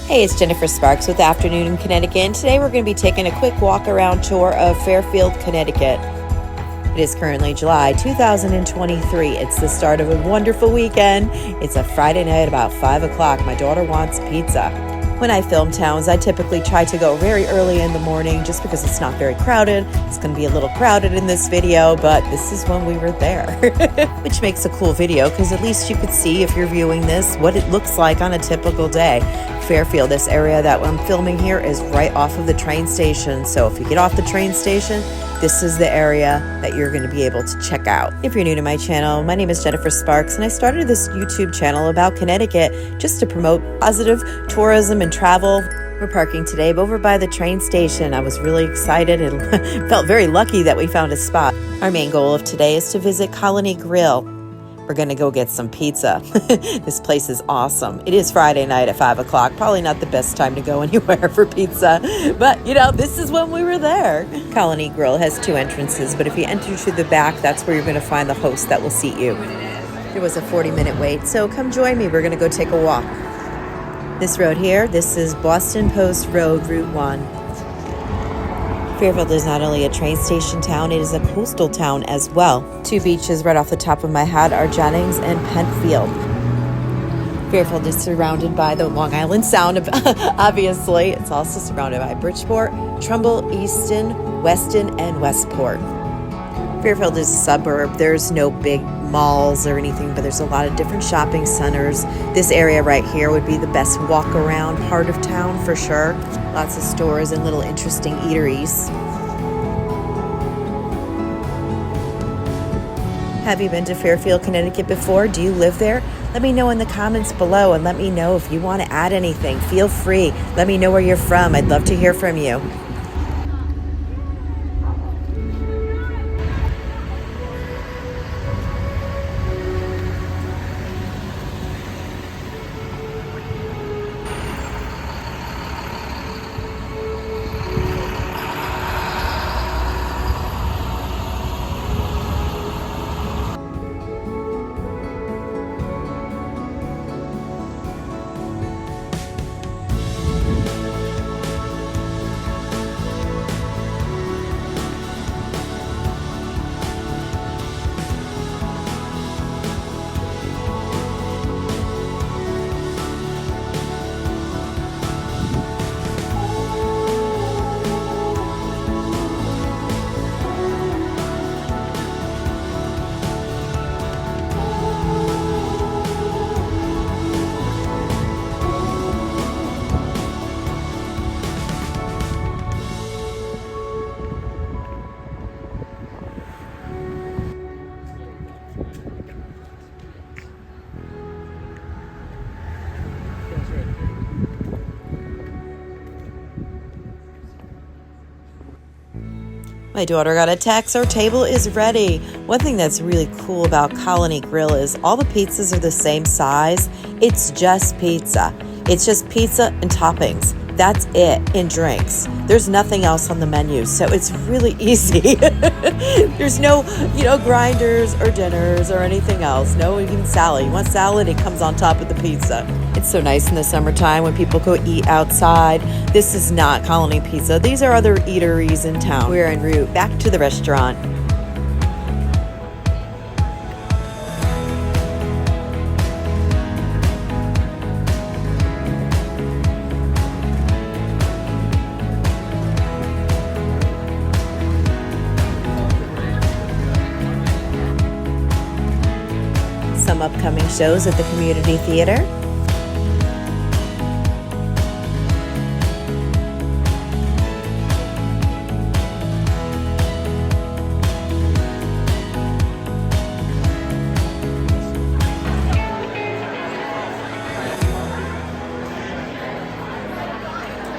Hey, it's Jennifer Sparks with Afternoon in Connecticut, and today we're going to be taking a quick walk-around tour of Fairfield, Connecticut. It is currently July 2023. It's the start of a wonderful weekend. It's a Friday night about 5 o'clock. My daughter wants pizza. When I film towns, I typically try to go very early in the morning just because it's not very crowded. It's going to be a little crowded in this video, but this is when we were there, which makes a cool video because at least you could see, if you're viewing this, what it looks like on a typical day. Fairfield, this area that I'm filming here, is right off of the train station. So if you get off the train station, this is the area that you're going to be able to check out. If you're new to my channel, my name is Jennifer Sparks, and I started this YouTube channel about Connecticut just to promote positive tourism and travel. We're parking today over by the train station. I was really excited and felt very lucky that we found a spot. Our main goal of today is to visit Colony Grill. We're going to go get some pizza. This place is awesome. It is Friday night at 5 o'clock. Probably not the best time to go anywhere for pizza, but you know, this is when we were there. Colony Grill has two entrances, but if you enter through the back, that's where you're going to find the host that will seat you. There was a 40-minute wait, so come join me. We're going to go take a walk. This road here, this is Boston Post Road, Route 1. Fairfield is not only a train station town, it is a coastal town as well. Two beaches right off the top of my head are Jennings and Penfield. Fairfield is surrounded by the Long Island Sound, obviously. It's also surrounded by Bridgeport, Trumbull, Easton, Weston, and Westport. Fairfield is a suburb. There's no big malls or anything, but there's a lot of different shopping centers. This area right here would be the best walk-around part of town for sure. Lots of stores and little interesting eateries. Have you been to Fairfield, Connecticut before? Do you live there? Let me know in the comments below, and let me know if you want to add anything. Feel free. Let me know where you're from. I'd love to hear from you. My daughter got a text, our table is ready. One thing that's really cool about Colony Grill is all the pizzas are the same size. It's just pizza. It's just pizza and toppings. That's it, and drinks. There's nothing else on the menu, so it's really easy. There's no, grinders or dinners or anything else. No, even salad. You want salad, it comes on top of the pizza. It's so nice in the summertime when people go eat outside. This is not Colony Pizza. These are other eateries in town. We're en route back to the restaurant. Some upcoming shows at the community theater.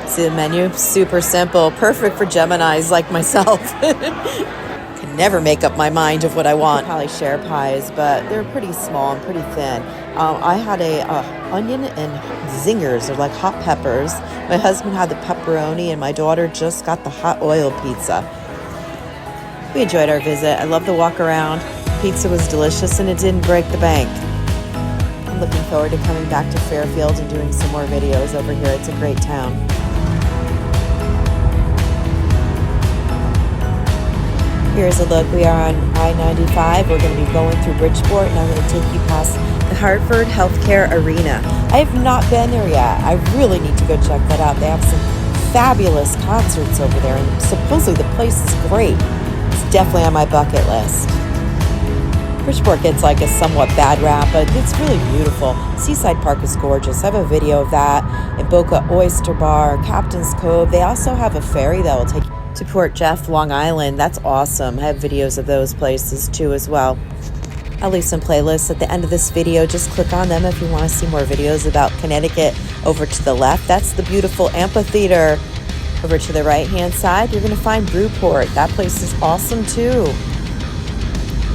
See the menu? Super simple, perfect for Geminis like myself. Can never make up my mind of what I want. Probably share pies, but they're pretty small and pretty thin. I had a onion and zingers. They're like hot peppers. My husband had the pepperoni, and my daughter just got the hot oil pizza. We enjoyed our visit. I love the walk around. Pizza was delicious, and it didn't break the bank. I'm looking forward to coming back to Fairfield and doing some more videos over here. It's a great town. Here's a look. We are on I-95. We're going to be going through Bridgeport, and I'm going to take you past the Hartford Healthcare Arena. I have not been there yet. I really need to go check that out. They have some fabulous concerts over there, and supposedly the place is great. It's definitely on my bucket list. Bridgeport gets like a somewhat bad rap, but it's really beautiful. Seaside Park is gorgeous. I have a video of that. In Boca Oyster Bar, Captain's Cove. They also have a ferry that will take you to Port Jeff, Long Island. That's awesome. I have videos of those places too as well. I'll leave some playlists at the end of this video. Just click on them if you want to see more videos about Connecticut. Over to the left, that's the beautiful amphitheater. Over to the right-hand side, you're going to find Bridgeport. That place is awesome too.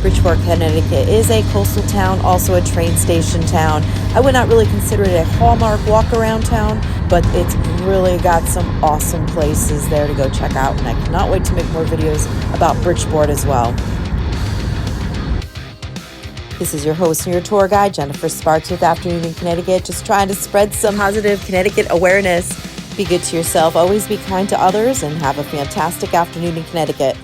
Bridgeport, Connecticut is a coastal town, also a train station town. I would not really consider it a hallmark walk-around town, but it's really got some awesome places there to go check out, and I cannot wait to make more videos about Bridgeport as well. This is your host and your tour guide, Jennifer Sparks with Afternoon in Connecticut, just trying to spread some positive Connecticut awareness. Be good to yourself, always be kind to others, and have a fantastic afternoon in Connecticut.